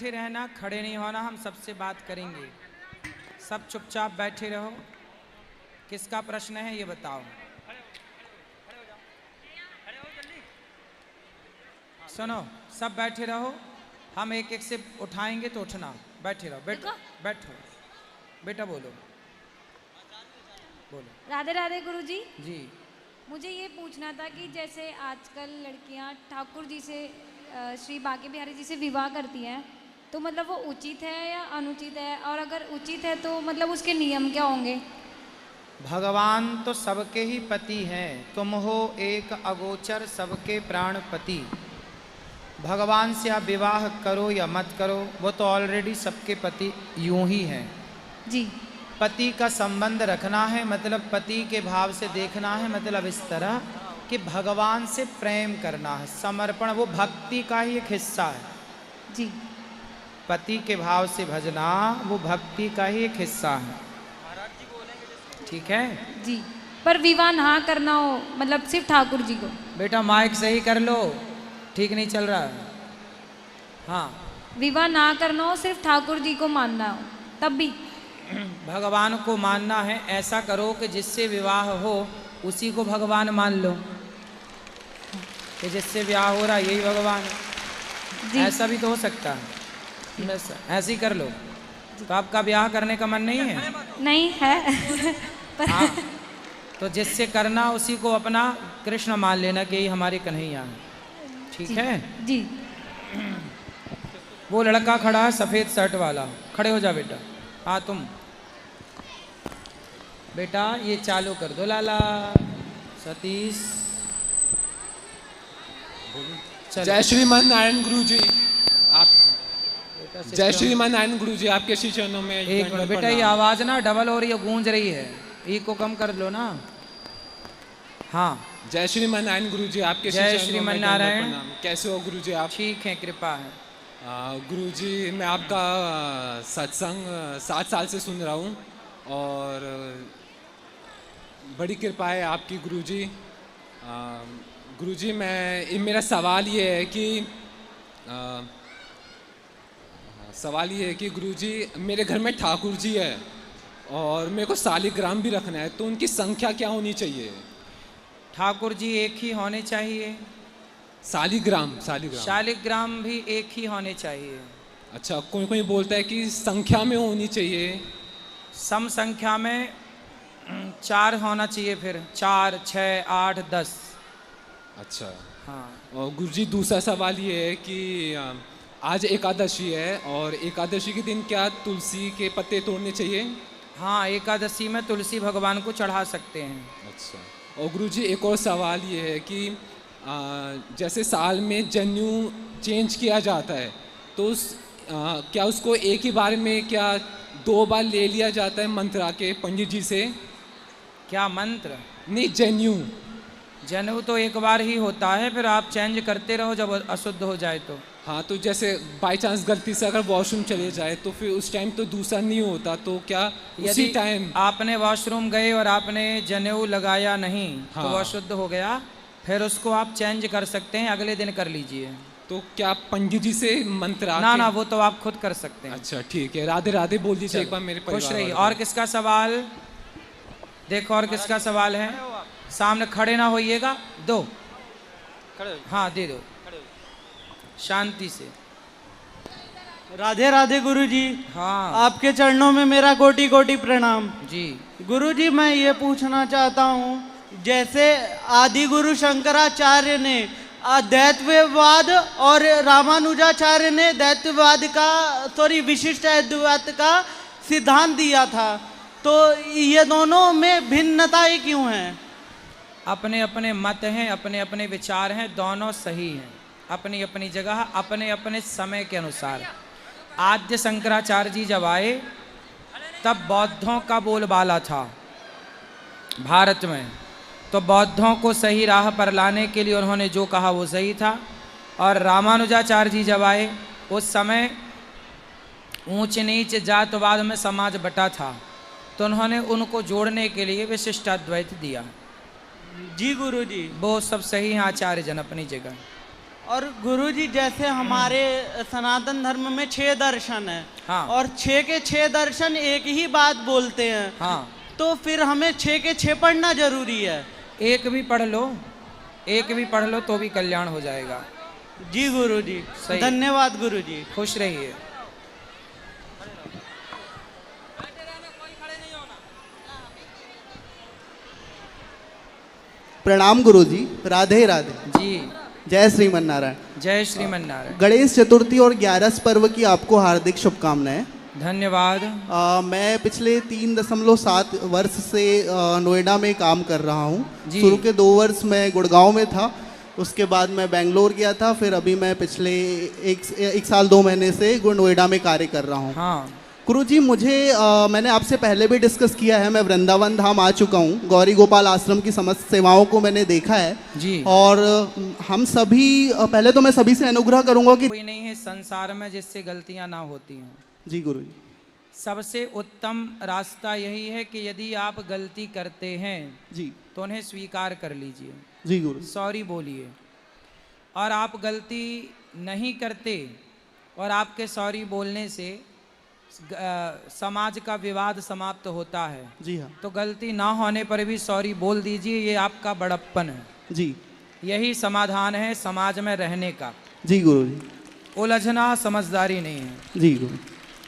बैठे रहना, खड़े नहीं होना, हम सबसे बात करेंगे। सब चुपचाप बैठे रहो। किसका प्रश्न है ये बताओ। सुनो, सब बैठे रहो, हम एक एक से उठाएंगे तो उठना। बैठे रहो, बैठो बैठो बेटा, बोलो बोलो। राधे राधे गुरुजी। जी, मुझे ये पूछना था कि जैसे आजकल लड़कियां ठाकुर जी से श्री बांके बिहारी जी से विवाह करती हैं, तो मतलब वो उचित है या अनुचित है, और अगर उचित है तो मतलब उसके नियम क्या होंगे? भगवान तो सबके ही पति हैं, तुम हो एक अगोचर सबके प्राणपति। भगवान से आप विवाह करो या मत करो, वो तो ऑलरेडी सबके पति यूं ही हैं जी। पति का संबंध रखना है, मतलब पति के भाव से देखना है, मतलब इस तरह कि भगवान से प्रेम करना है, समर्पण, वो भक्ति का ही एक हिस्सा है। जी। पति के भाव से भजना वो भक्ति का ही एक हिस्सा है। ठीक है जी। पर विवाह ना करना हो, मतलब सिर्फ ठाकुर जी को। बेटा माइक सही कर लो, ठीक नहीं चल रहा है। हाँ, विवाह ना करना हो, सिर्फ ठाकुर जी को मानना हो, तब भी भगवान को मानना है। ऐसा करो कि जिससे विवाह हो उसी को भगवान मान लो, कि जिससे विवाह हो रहा यही भगवान है। ऐसा भी तो हो सकता है, बस ऐसे ही कर लो। तो आपका ब्याह करने का मन नहीं है? नहीं है। पर हाँ, तो जिससे करना उसी को अपना कृष्ण मान लेना कि यही हमारे कन्हैया है। ठीक है जी। वो लड़का खड़ा है सफेद शर्ट वाला, खड़े हो जा बेटा। हाँ तुम बेटा ये चालू कर दो लाला सतीश। जय श्रीमान नारायण गुरु जी। आप जय श्रीमान नारायण गुरु जी, आपके श्री चरणों में एक मिनट बेटा, ये आवाज ना डबल हो रही है, गूंज रही है, ई को कम कर लो ना। हाँ, जय श्रीमान नारायण गुरु जी, आपके जय श्रीमान नारायण। कैसे हो गुरु जी आप? ठीक है, कृपा है। गुरु जी मैं आपका सत्संग 7 साल से सुन रहा हूँ और बड़ी कृपा है आपकी गुरु जी। गुरु जी मेरा सवाल ये है कि गुरु जी मेरे घर में ठाकुर जी है और मेरे को शालिग्राम भी रखना है, तो उनकी संख्या क्या होनी चाहिए? ठाकुर जी एक ही होने चाहिए। शालिग्राम शालिग्राम भी एक ही होने चाहिए। अच्छा, कोई कोई बोलता है कि संख्या में होनी चाहिए। सम संख्या में 4 होना चाहिए, फिर 4, 6, 8, 10। अच्छा हाँ। और गुरुजी दूसरा सवाल ये है कि आज एकादशी है और एकादशी के दिन क्या तुलसी के पत्ते तोड़ने चाहिए? हाँ, एकादशी में तुलसी भगवान को चढ़ा सकते हैं। अच्छा। और गुरुजी एक और सवाल ये है कि जैसे साल में जनेऊ चेंज किया जाता है, तो क्या उसको एक ही बार में क्या 2 बार ले लिया जाता है मंत्र आके पंडित जी से? क्या मंत्र? नहीं, जनेऊ तो एक बार ही होता है, फिर आप चेंज करते रहो जब अशुद्ध हो जाए तो। हाँ, तो जैसे बाय चांस गलती से अगर वॉशरूम चले जाए तो फिर उस टाइम तो दूसरा नहीं होता, तो क्या उसी टाइम आपने वॉशरूम गए और आपने जनेऊ लगाया नहीं, हाँ, तो वो अशुद्ध हो गया, फिर उसको आप चेंज कर सकते हैं, अगले दिन कर लीजिए। तो क्या पंडित जी से मंत्र? ना, वो तो आप खुद कर सकते हैं। अच्छा ठीक है, राधे राधे बोल दीजिए एक बार मेरे परिवार। खुश रहिए। और किसका सवाल? देखो और किसका सवाल है, सामने खड़े ना होइएगा। दो, हाँ दे दो शांति से। राधे राधे गुरु जी। हाँ, आपके चरणों में मेरा कोटि कोटि प्रणाम जी। गुरु जी, मैं ये पूछना चाहता हूँ, जैसे आदि गुरु शंकराचार्य ने अद्वैतवाद और रामानुजाचार्य ने दैत्यवाद का विशिष्ट अद्वैत का सिद्धांत दिया था, तो ये दोनों में भिन्नताएं क्यों हैं? अपने अपने मत हैं, अपने अपने विचार हैं, दोनों सही हैं अपनी अपनी जगह, अपने अपने समय के अनुसार। आद्य शंकराचार्य जी जब आए तब बौद्धों का बोलबाला था भारत में, तो बौद्धों को सही राह पर लाने के लिए उन्होंने जो कहा वो सही था। और रामानुजाचार्य जी जब आए उस समय ऊंच नीच जातवाद में समाज बटा था, तो उन्होंने उनको जोड़ने के लिए विशिष्टाद्वैत दिया। जी गुरु जी। वो सब सही हैं आचार्य जन अपनी जगह। और गुरुजी जैसे हमारे सनातन धर्म में 6 दर्शन है, हाँ। और 6 के 6 दर्शन एक ही बात बोलते हैं, हाँ, तो फिर हमें 6 के 6 पढ़ना जरूरी है। एक भी पढ़ लो, एक भी पढ़ लो तो भी कल्याण हो जाएगा। जी गुरुजी, सही। धन्यवाद गुरुजी। खुश रहिए। प्रणाम गुरुजी, राधे राधे। जी, जय श्रीमन नारायण। जय श्रीमन नारायण। गणेश चतुर्थी और 11 पर्व की आपको हार्दिक शुभकामनाएं। धन्यवाद। मैं पिछले 3.7 वर्ष से नोएडा में काम कर रहा हूँ। जी। शुरू के 2 वर्ष मैं गुड़गांव में था, उसके बाद मैं बेंगलोर गया था, फिर अभी मैं पिछले एक साल 2 महीने से नोएडा में कार्य कर रहा हूँ। हाँ, गुरुजी मुझे मैंने आपसे पहले भी डिस्कस किया है, मैं वृंदावन धाम आ चुका हूँ, गौरी गोपाल आश्रम की समस्त सेवाओं को मैंने देखा है जी। और हम सभी पहले तो मैं सभी से अनुग्रह करूंगा कि कोई नहीं है संसार में जिससे गलतियां ना होती हों। जी गुरुजी। सबसे उत्तम रास्ता यही है कि यदि आप गलती करते हैं जी तो उन्हें स्वीकार कर लीजिए, जी गुरुजी। सॉरी बोलिए। और आप गलती नहीं करते और आपके सॉरी बोलने से समाज का विवाद समाप्त होता है, जी हाँ। तो गलती ना होने पर भी सॉरी बोल दीजिए, ये आपका बड़प्पन है। जी यही समाधान है समाज में रहने का। जी गुरुजी। उलझना समझदारी नहीं है। जी गुरु।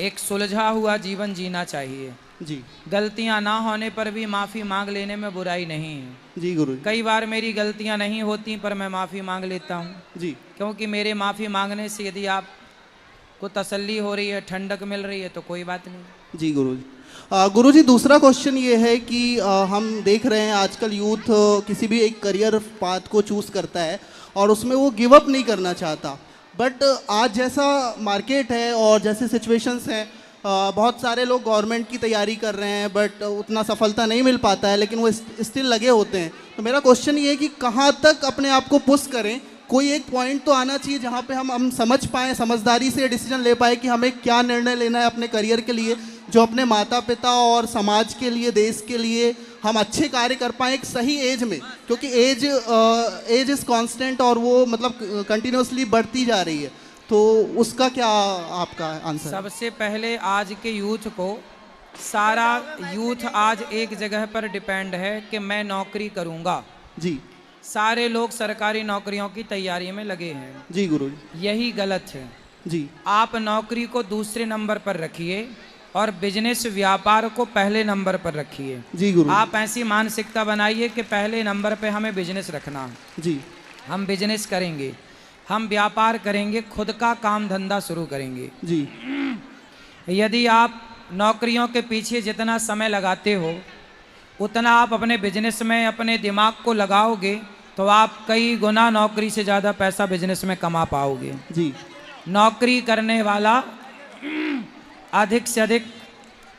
एक सुलझा हुआ जीवन जीना चाहिए। जी गलतियां ना होने पर भी माफ़ी मांग लेने में बुराई नहीं है। जी गुरुजी। कई बार मेरी गलतियां नहीं होती पर मैं माफ़ी मांग लेता हूं, जी क्योंकि मेरे माफ़ी मांगने से यदि आप को तसल्ली हो रही है, ठंडक मिल रही है, तो कोई बात नहीं। जी गुरुजी। गुरुजी दूसरा क्वेश्चन ये है कि हम देख रहे हैं आजकल यूथ किसी भी एक करियर पाथ को चूज़ करता है और उसमें वो गिव अप नहीं करना चाहता, बट आज जैसा मार्केट है और जैसे सिचुएशंस हैं, बहुत सारे लोग गवर्नमेंट की तैयारी कर रहे हैं बट उतना सफलता नहीं मिल पाता है, लेकिन वो स्टिल लगे होते हैं। तो मेरा क्वेश्चन ये है कि कहाँ तक अपने आप को पुश करें, कोई एक पॉइंट तो आना चाहिए जहाँ पे हम समझ पाएँ, समझदारी से डिसीजन ले पाए कि हमें क्या निर्णय लेना है अपने करियर के लिए, जो अपने माता पिता और समाज के लिए, देश के लिए हम अच्छे कार्य कर पाएँ एक सही एज में, क्योंकि एज इज़ कांस्टेंट और वो मतलब कंटिन्यूसली बढ़ती जा रही है। तो उसका क्या आपका आंसर है? सबसे पहले आज के यूथ को, सारा यूथ आज एक जगह पर डिपेंड है कि मैं नौकरी करूँगा। जी सारे लोग सरकारी नौकरियों की तैयारी में लगे हैं। जी गुरुजी। यही गलत है। जी आप नौकरी को दूसरे नंबर पर रखिए और बिजनेस व्यापार को पहले नंबर पर रखिए। जी गुरु। आप ऐसी मानसिकता बनाइए कि पहले नंबर पे हमें बिजनेस रखना है। जी हम बिजनेस करेंगे, हम व्यापार करेंगे, खुद का काम धंधा शुरू करेंगे। जी। यदि आप नौकरियों के पीछे जितना समय लगाते हो उतना आप अपने बिजनेस में अपने दिमाग को लगाओगे तो आप कई गुना नौकरी से ज़्यादा पैसा बिजनेस में कमा पाओगे। जी। नौकरी करने वाला अधिक से अधिक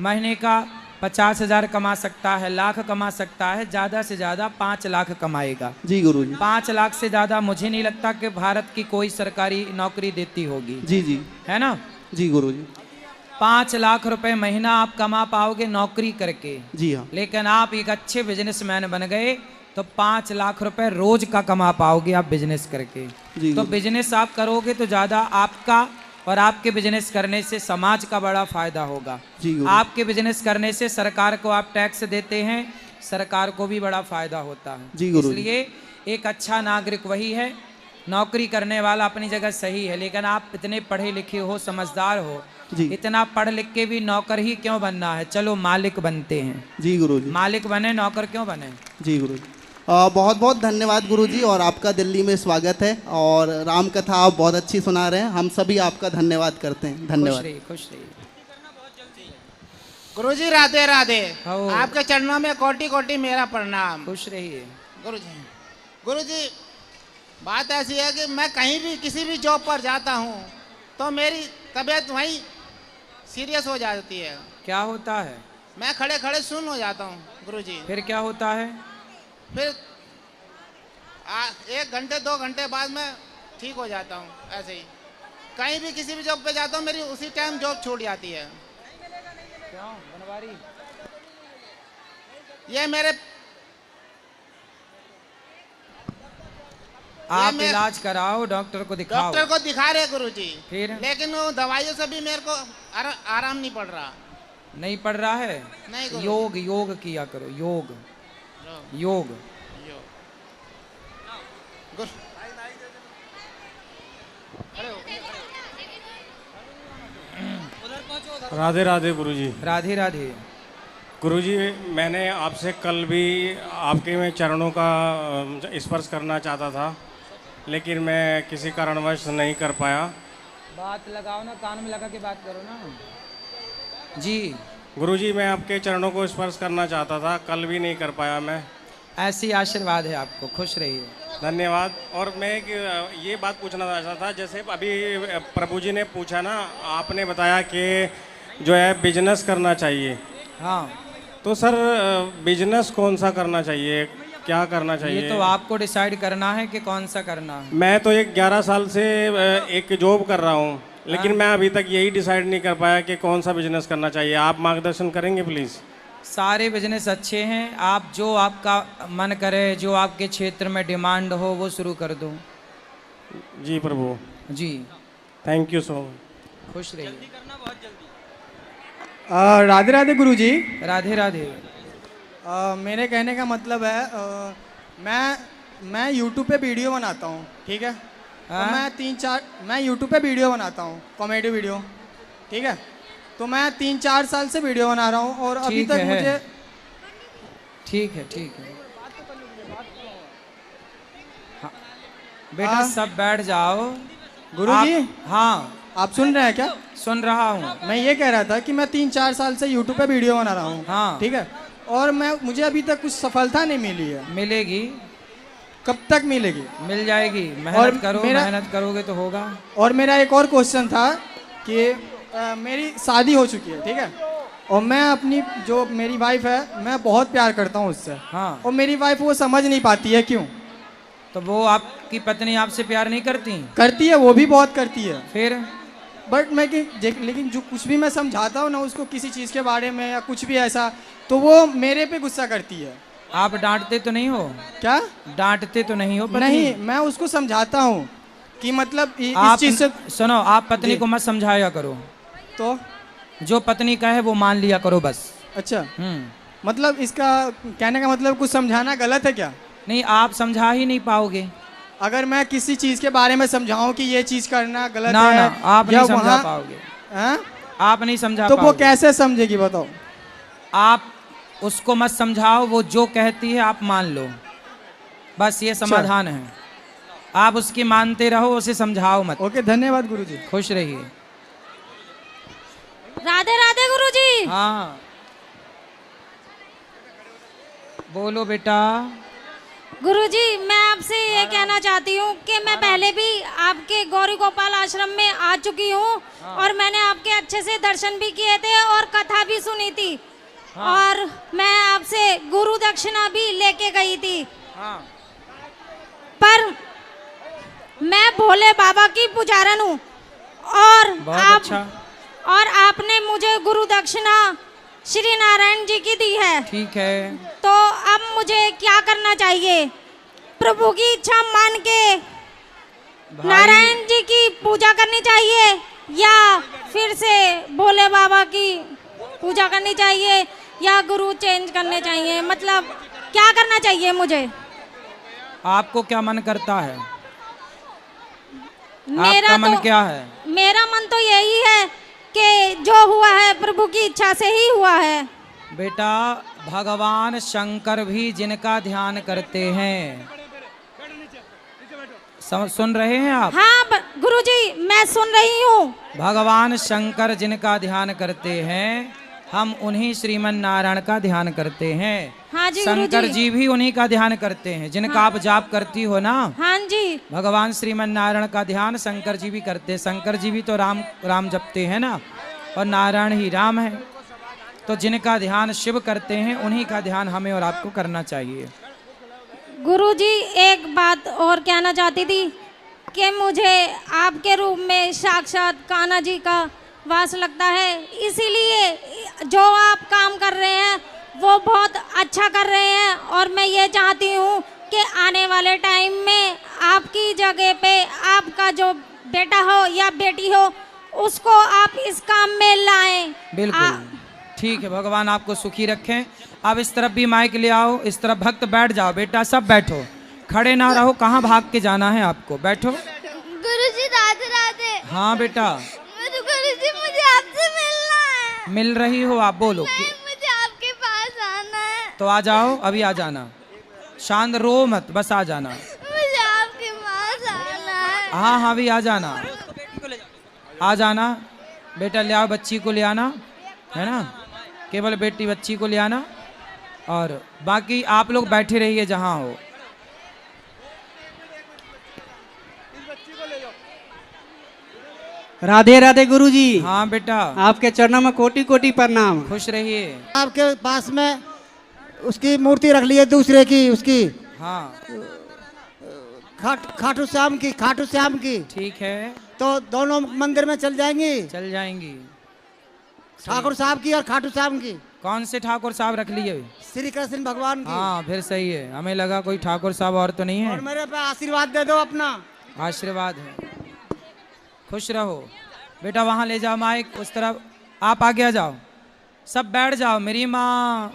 महीने का 50,000 कमा सकता है, लाख कमा सकता है, ज़्यादा से ज़्यादा 5 लाख कमाएगा। जी गुरुजी। 5 लाख से ज़्यादा मुझे नहीं लगता कि भारत की कोई सरकारी नौकरी देती होगी। जी जी। है ना? जी गुरुजी। 5 लाख रुपए महीना आप कमा पाओगे नौकरी करके। जी हाँ। लेकिन आप एक अच्छे बिजनेसमैन बन गए तो 5 लाख रुपए रोज का कमा पाओगे आप बिजनेस करके। जी तो बिजनेस आप करोगे तो ज़्यादा आपका और आपके बिजनेस करने से समाज का बड़ा फायदा होगा। जी गुरु। आपके बिजनेस करने से सरकार को आप टैक्स देते हैं, सरकार को भी बड़ा फायदा होता है। जी गुरु। इसलिए एक अच्छा नागरिक वही है, नौकरी करने वाला अपनी जगह सही है, लेकिन आप इतने पढ़े लिखे हो, समझदार हो, जी। इतना पढ़ लिख के भी नौकर ही क्यों बनना है? चलो मालिक बनते हैं। जी गुरुजी। मालिक बने, नौकर क्यों बने? जी गुरुजी। बहुत बहुत धन्यवाद गुरुजी, और आपका दिल्ली में स्वागत है, और राम कथा आप बहुत अच्छी सुना रहे हैं, हम सभी आपका धन्यवाद करते हैं। धन्यवाद। खुश रहिए। गुरुजी राधे राधे। हो। आपके चरणों में कोटि कोटि मेरा प्रणाम। खुश रहिए। गुरुजी बात ऐसी है कि मैं कहीं भी किसी भी जॉब पर जाता हूँ तो मेरी तबीयत वहीं सीरियस हो जाती है। क्या होता है? मैं खड़े खड़े सुन्न हो जाता हूँ गुरुजी। फिर क्या होता है? फिर 1 घंटे 2 घंटे बाद मैं ठीक हो जाता हूँ। ऐसे ही कहीं भी किसी भी जॉब पे जाता हूँ मेरी उसी टाइम जॉब छूट जाती है। क्यों बनवारी? ये मेरे आप मैं- इलाज कराओ, डॉक्टर को दिखाओ। डॉक्टर को दिखा रहे गुरुजी, फिर? लेकिन वो दवाइयों से भी मेरे को आराम नहीं पड़ रहा। नहीं पड़ रहा है? नहीं गुरु। योग योग किया करो, योग योग। गुरु- राधे राधे गुरुजी। राधे राधे। गुरुजी, मैंने आपसे कल भी आपके में चरणों का स्पर्श करना चाहता था, लेकिन मैं किसी कारणवश नहीं कर पाया। बात लगाओ ना, कान में लगा के बात करो ना जी। गुरुजी, मैं आपके चरणों को स्पर्श करना चाहता था, कल भी नहीं कर पाया मैं। ऐसी आशीर्वाद है आपको, खुश रहिए। धन्यवाद। और मैं ये बात पूछना चाहता था, जैसे अभी प्रभु जी ने पूछा ना, आपने बताया कि जो है बिजनेस करना चाहिए। हाँ, तो सर बिजनेस कौन सा करना चाहिए, क्या करना चाहिए? ये तो आपको डिसाइड करना है कि कौन सा करना है। मैं तो एक 11 साल से एक जॉब कर रहा हूँ, लेकिन मैं अभी तक यही डिसाइड नहीं कर पाया कि कौन सा बिजनेस करना चाहिए। आप मार्गदर्शन करेंगे प्लीज़? सारे बिजनेस अच्छे हैं, आप जो आपका मन करे, जो आपके क्षेत्र में डिमांड हो वो शुरू कर दो। जी प्रभु जी, थैंक यू सो मच। खुश रहिए। राधे राधे गुरुजी। राधे राधे। मेरे कहने का मतलब है मैं यूट्यूब पे वीडियो बनाता हूँ, ठीक है। हाँ? तो मैं यूट्यूब पे वीडियो बनाता हूँ, कॉमेडी वीडियो, ठीक है। तो मैं 3-4 साल से वीडियो बना रहा हूँ और अभी ठीक तक है। मुझे ठीक है, ठीक है। हाँ, बेटा हाँ? सब बैठ जाओ। गुरुजी, हाँ, आप सुन रहे हैं क्या? सुन रहा हूँ। मैं ये कह रहा था कि मैं 3-4 साल से यूट्यूब पे वीडियो बना रहा हूँ, हाँ। ठीक है। और मुझे अभी तक कुछ सफलता नहीं मिली है। मिलेगी, कब तक मिलेगी? मिल जाएगी। और मेहनत करो, मेरा- मेहनत करोगे तो होगा। और मेरा एक और क्वेश्चन था कि मेरी शादी हो चुकी है, ठीक है। और मैं अपनी जो मेरी वाइफ है, मैं बहुत प्यार करता हूँ उससे। हाँ। और मेरी वाइफ वो समझ नहीं पाती है, क्यों? तो वो आपकी पत्नी आपसे प्यार नहीं करती? करती है, वो भी बहुत करती है। फिर? बट लेकिन जो कुछ भी मैं समझाता हूँ ना उसको, किसी चीज़ के बारे में या कुछ भी ऐसा, तो वो मेरे पे गुस्सा करती है। आप डांटते तो नहीं हो? क्या? डांटते तो नहीं हो पत्नी? नहीं, मैं उसको समझाता हूँ कि मतलब इस आप चीज़ से। सुनो, आप पत्नी जी। को मत समझाया करो, तो जो पत्नी कहे वो मान लिया करो बस। अच्छा, मतलब इसका कहने का मतलब कुछ समझाना गलत है क्या? नहीं, आप समझा ही नहीं पाओगे। अगर मैं किसी चीज के बारे में समझाऊं कि ये चीज करना गलत ना है, ना, आप या नहीं समझा वहाँ- पाओगे। हैं? आप नहीं समझा तो वो पाओगे। कैसे समझेगी बताओ? आप उसको मत समझाओ, वो जो कहती है आप मान लो, बस ये समाधान है। आप उसकी मानते रहो, उसे समझाओ मत। ओके, धन्यवाद गुरुजी। खुश रहिए। राधे राधे गुरुजी। हाँ, बोलो बेटा। गुरुजी, मैं आपसे ये कहना चाहती हूँ कि मैं पहले भी आपके गौरी गोपाल आश्रम में आ चुकी हूँ और मैंने आपके अच्छे से दर्शन भी किए थे और कथा भी सुनी थी। और मैं आपसे गुरु दक्षिणा भी लेके गई थी। हाँ। पर मैं भोले बाबा की पुजारन हूँ और बहुत अच्छा। और आपने मुझे गुरु दक्षिणा श्री नारायण जी की दी है। ठीक है। तो अब मुझे क्या करना चाहिए? प्रभु की इच्छा मान के भाई, नारायण जी की पूजा करनी चाहिए या फिर से भोले बाबा की पूजा करनी चाहिए या गुरु चेंज करने चाहिए? मतलब क्या करना चाहिए मुझे? आपको क्या मन करता है? मेरा आपका मन तो क्या है? मेरा मन तो यही है कि जो हुआ है प्रभु की इच्छा से ही हुआ है। बेटा, भगवान शंकर भी जिनका ध्यान करते हैं, सुन रहे हैं आप? हाँ गुरुजी, मैं सुन रही हूँ। भगवान शंकर जिनका ध्यान करते हैं, हम उन्हीं श्रीमन नारायण का ध्यान करते हैं। हाँ जी शंकर गुरुजी। जी भी उन्हीं का ध्यान करते हैं, जिनका आप जाप करती हो ना। हाँ जी। भगवान श्रीमन नारायण का ध्यान शंकर जी भी करते हैं। शंकर जी भी तो राम राम जपते हैं ना, और नारायण ही राम है। तो जिनका ध्यान शिव करते हैं, उन्हीं का ध्यान हमें और आपको करना चाहिए। गुरुजी, एक बात और कहना चाहती थी कि मुझे आपके रूप में साक्षात कान्हा जी का वास लगता है, इसीलिए जो आप काम कर रहे हैं वो बहुत अच्छा कर रहे हैं और मैं ये चाहती हूँ कि आने वाले टाइम में आपकी जगह पे आपका जो बेटा हो या बेटी हो उसको आप इस काम में लाएं। बिल्कुल ठीक है, भगवान आपको सुखी रखें। अब इस तरफ भी माइक ले आओ, इस तरफ भक्त बैठ जाओ। बेटा सब बैठो, खड़े ना रहो, कहाँ भाग के जाना है आपको, बैठो। गुरुजी राधे राधे। हाँ बेटा। गुरुजी मुझे आपसे मिलना है। मिल रही हो आप, बोलो नहीं, मुझे आपके पास आना है। तो आ जाओ, अभी आ जाना, शांत रो मत, बस आ जाना। मुझे आपके पास आना है। हाँ हाँ अभी आ जाना, आ जाना बेटा। ले आओ, बच्ची को ले आना, है ना, केवल बेटी बच्ची को ले आना, और बाकी आप लोग बैठे रहिए जहाँ हो। राधे राधे गुरुजी। हाँ बेटा, आपके चरणों में कोटि कोटि प्रणाम। खुश रहिए। आपके पास में उसकी मूर्ति रख ली है दूसरे की, उसकी हाँ खाटू श्याम की। ठीक है, तो दोनों मंदिर में चल जाएंगी, चल जाएंगी। ठाकुर साहब की और खाटू श्याम की। कौन से ठाकुर साहब रख लिए? श्री कृष्ण भगवान की। हाँ फिर सही है, हमें लगा कोई ठाकुर साहब और तो नहीं है। और मेरे पे आशीर्वाद दे दो अपना। आशीर्वाद है, खुश रहो बेटा। वहाँ ले जाओ माइक, उस तरफ आप आगे आ जाओ, सब बैठ जाओ। मेरी माँ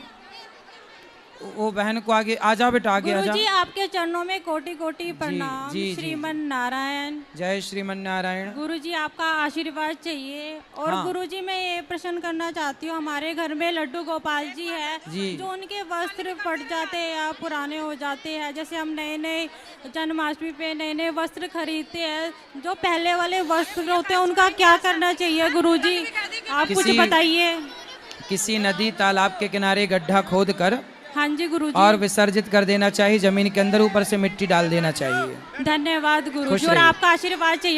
वो बहन को आगे आ जाओ बेटा, आगे आ जाओ। गुरुजी आपके चरणों में कोटि कोटि प्रणाम। जी, जी, श्रीमन नारायण। जय श्रीमन नारायण। गुरुजी आपका आशीर्वाद चाहिए। और हाँ। गुरुजी मैं ये प्रश्न करना चाहती हूँ, हमारे घर में लड्डू गोपाल जी है, जी। जो उनके वस्त्र फट जाते हैं या पुराने हो जाते हैं, जैसे हम नए नए जन्माष्टमी पे नए नए वस्त्र खरीदते हैं, जो पहले वाले वस्त्र होते हैं उनका क्या करना चाहिए गुरुजी, आप कुछ बताइए। किसी नदी तालाब के किनारे गड्ढा खोद कर हाँ जी गुरुजी। और विसर्जित कर देना चाहिए जमीन के अंदर, ऊपर से मिट्टी डाल देना चाहिए। धन्यवाद गुरुजी, खुश और रहिए। आपका आशीर्वाद चाहिए।